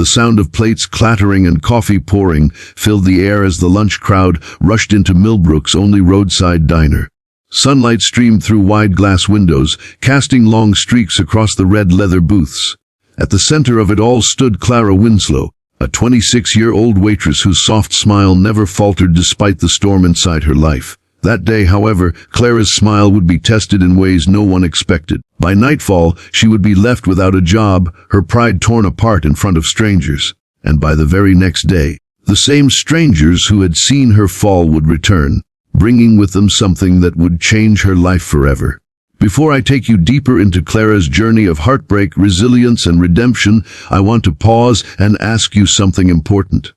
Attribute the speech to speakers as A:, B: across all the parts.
A: The sound of plates clattering and coffee pouring filled the air as the lunch crowd rushed into Millbrook's only roadside diner. Sunlight streamed through wide glass windows, casting long streaks across the red leather booths. At the center of it all stood Clara Winslow, a 26-year-old waitress whose soft smile never faltered despite the storm inside her life. That day, however, Clara's smile would be tested in ways no one expected. By nightfall, she would be left without a job, her pride torn apart in front of strangers. And by the very next day, the same strangers who had seen her fall would return, bringing with them something that would change her life forever. Before I take you deeper into Clara's journey of heartbreak, resilience, and redemption, I want to pause and ask you something important.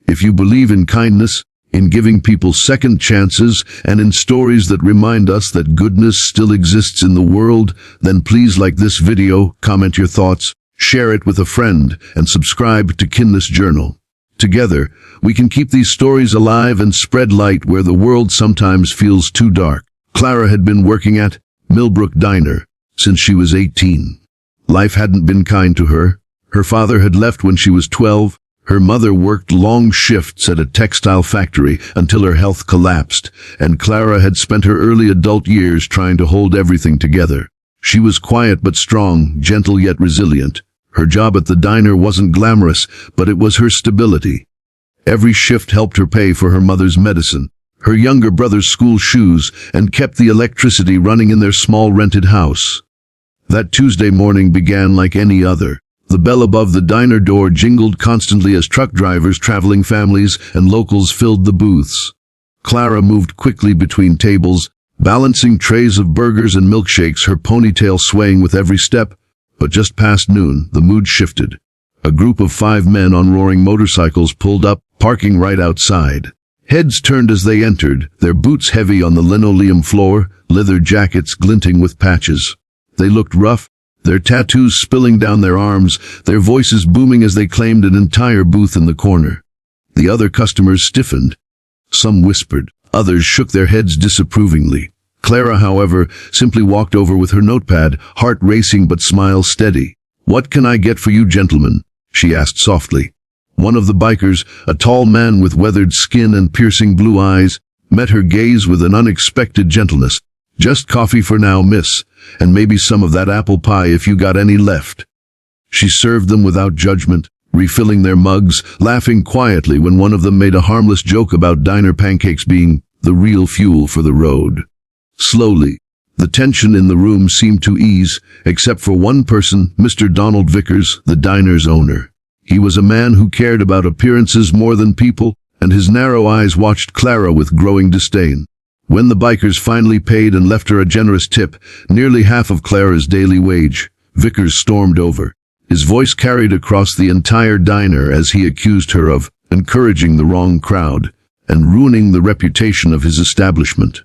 A: If you believe in kindness, in giving people second chances, and in stories that remind us that goodness still exists in the world, then please like this video, comment your thoughts, share it with a friend, and subscribe to Kindness Journal. Together, we can keep these stories alive and spread light where the world sometimes feels too dark. Clara had been working at Millbrook Diner since she was 18. Life hadn't been kind to her. Her father had left when she was 12. Her mother worked long shifts at a textile factory until her health collapsed, and Clara had spent her early adult years trying to hold everything together. She was quiet but strong, gentle yet resilient. Her job at the diner wasn't glamorous, but it was her stability. Every shift helped her pay for her mother's medicine, her younger brother's school shoes, and kept the electricity running in their small rented house. That Tuesday morning began like any other. The bell above the diner door jingled constantly as truck drivers, traveling families, and locals filled the booths. Clara moved quickly between tables, balancing trays of burgers and milkshakes, her ponytail swaying with every step. But just past noon, the mood shifted. A group of 5 men on roaring motorcycles pulled up, parking right outside. Heads turned as they entered, their boots heavy on the linoleum floor, leather jackets glinting with patches. They looked rough, their tattoos spilling down their arms, their voices booming as they claimed an entire booth in the corner. The other customers stiffened. Some whispered, others shook their heads disapprovingly. Clara, however, simply walked over with her notepad, heart racing but smile steady. "What can I get for you, gentlemen?" she asked softly. One of the bikers, a tall man with weathered skin and piercing blue eyes, met her gaze with an unexpected gentleness. "Just coffee for now, miss, and maybe some of that apple pie if you got any left." She served them without judgment, refilling their mugs, laughing quietly when one of them made a harmless joke about diner pancakes being the real fuel for the road. Slowly, the tension in the room seemed to ease, except for one person, Mr. Donald Vickers, the diner's owner. He was a man who cared about appearances more than people, and his narrow eyes watched Clara with growing disdain. When the bikers finally paid and left her a generous tip, nearly half of Clara's daily wage, Vickers stormed over. His voice carried across the entire diner as he accused her of encouraging the wrong crowd and ruining the reputation of his establishment.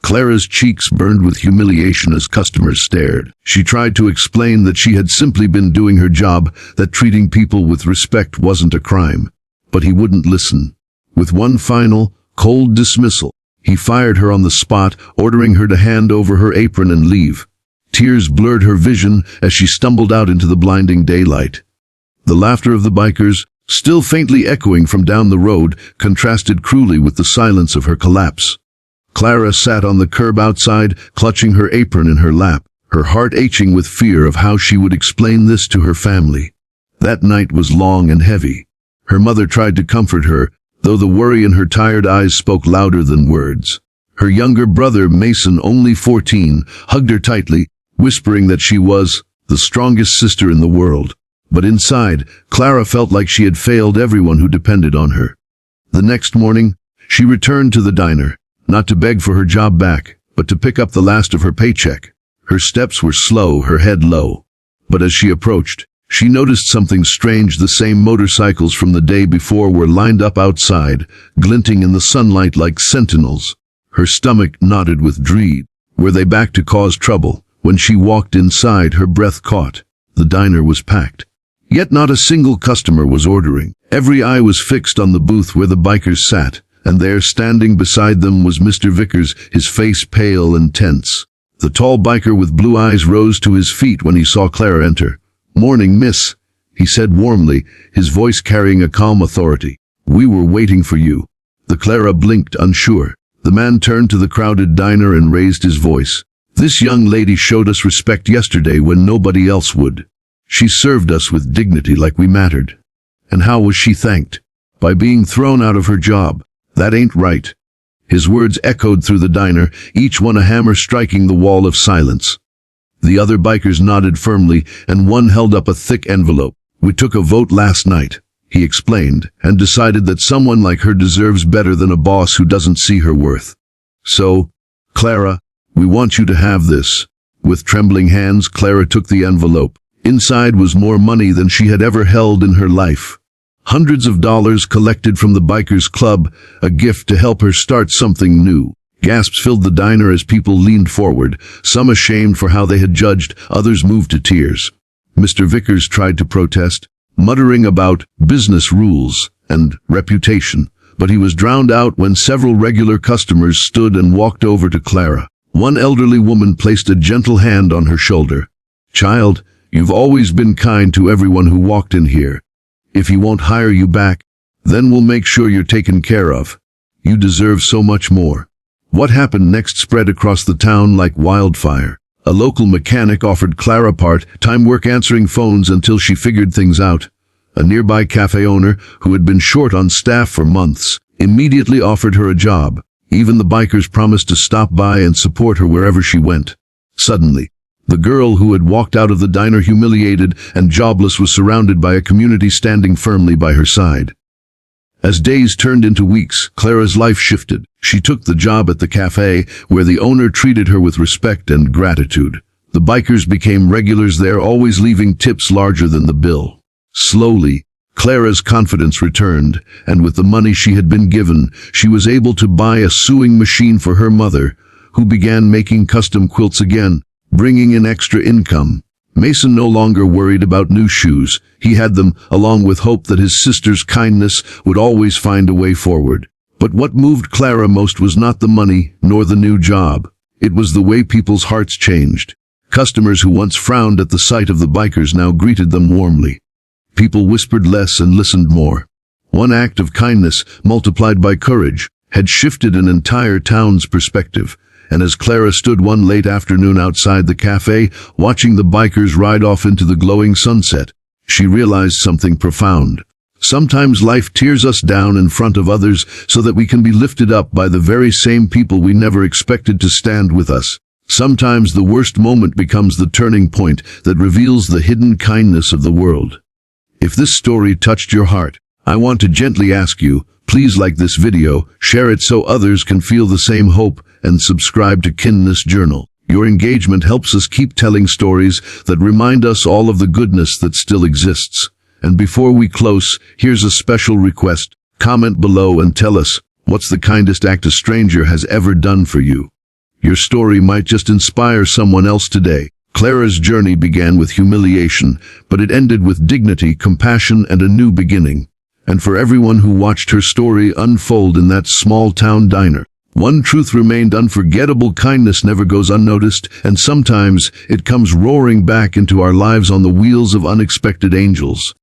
A: Clara's cheeks burned with humiliation as customers stared. She tried to explain that she had simply been doing her job, that treating people with respect wasn't a crime. But he wouldn't listen. With one final, cold dismissal, he fired her on the spot, ordering her to hand over her apron and leave. Tears blurred her vision as she stumbled out into the blinding daylight. The laughter of the bikers, still faintly echoing from down the road, contrasted cruelly with the silence of her collapse. Clara sat on the curb outside, clutching her apron in her lap, her heart aching with fear of how she would explain this to her family. That night was long and heavy. Her mother tried to comfort her, though the worry in her tired eyes spoke louder than words. Her younger brother, Mason, only 14, hugged her tightly, whispering that she was the strongest sister in the world. But inside, Clara felt like she had failed everyone who depended on her. The next morning, she returned to the diner, not to beg for her job back, but to pick up the last of her paycheck. Her steps were slow, her head low. But as she approached, she noticed something strange. The same motorcycles from the day before were lined up outside, glinting in the sunlight like sentinels. Her stomach knotted with dread. Were they back to cause trouble? When she walked inside, her breath caught. The diner was packed. Yet not a single customer was ordering. Every eye was fixed on the booth where the bikers sat, and there, standing beside them, was Mr. Vickers, his face pale and tense. The tall biker with blue eyes rose to his feet when he saw Clara enter. "Morning, miss," he said warmly, his voice carrying a calm authority. "We were waiting for you." The Clara blinked, unsure. The man turned to the crowded diner and raised his voice. "This young lady showed us respect yesterday when nobody else would. She served us with dignity like we mattered. And how was she thanked? By being thrown out of her job. That ain't right." His words echoed through the diner, each one a hammer striking the wall of silence. The other bikers nodded firmly, and one held up a thick envelope. "We took a vote last night," he explained, "and decided that someone like her deserves better than a boss who doesn't see her worth. So, Clara, we want you to have this." With trembling hands, Clara took the envelope. Inside was more money than she had ever held in her life. Hundreds of dollars collected from the Bikers Club, a gift to help her start something new. Gasps filled the diner as people leaned forward, some ashamed for how they had judged, others moved to tears. Mr. Vickers tried to protest, muttering about business rules and reputation, but he was drowned out when several regular customers stood and walked over to Clara. One elderly woman placed a gentle hand on her shoulder. "Child, you've always been kind to everyone who walked in here. If he won't hire you back, then we'll make sure you're taken care of. You deserve so much more." What happened next spread across the town like wildfire. A local mechanic offered Clara part-time work answering phones until she figured things out. A nearby cafe owner, who had been short on staff for months, immediately offered her a job. Even the bikers promised to stop by and support her wherever she went. Suddenly, the girl who had walked out of the diner humiliated and jobless was surrounded by a community standing firmly by her side. As days turned into weeks, Clara's life shifted. She took the job at the cafe, where the owner treated her with respect and gratitude. The bikers became regulars there, always leaving tips larger than the bill. Slowly, Clara's confidence returned, and with the money she had been given, she was able to buy a sewing machine for her mother, who began making custom quilts again, bringing in extra income. Mason no longer worried about new shoes. He had them, along with hope that his sister's kindness would always find a way forward. But what moved Clara most was not the money, nor the new job. It was the way people's hearts changed. Customers who once frowned at the sight of the bikers now greeted them warmly. People whispered less and listened more. One act of kindness, multiplied by courage, had shifted an entire town's perspective. And as Clara stood one late afternoon outside the cafe, watching the bikers ride off into the glowing sunset, she realized something profound. Sometimes life tears us down in front of others so that we can be lifted up by the very same people we never expected to stand with us. Sometimes the worst moment becomes the turning point that reveals the hidden kindness of the world. If this story touched your heart, I want to gently ask you, please like this video, share it so others can feel the same hope, and subscribe to Kindness Journal. Your engagement helps us keep telling stories that remind us all of the goodness that still exists. And before we close, here's a special request. Comment below and tell us, what's the kindest act a stranger has ever done for you? Your story might just inspire someone else today. Clara's journey began with humiliation, but it ended with dignity, compassion, and a new beginning. And for everyone who watched her story unfold in that small-town diner, one truth remained unforgettable: kindness never goes unnoticed, and sometimes it comes roaring back into our lives on the wheels of unexpected angels.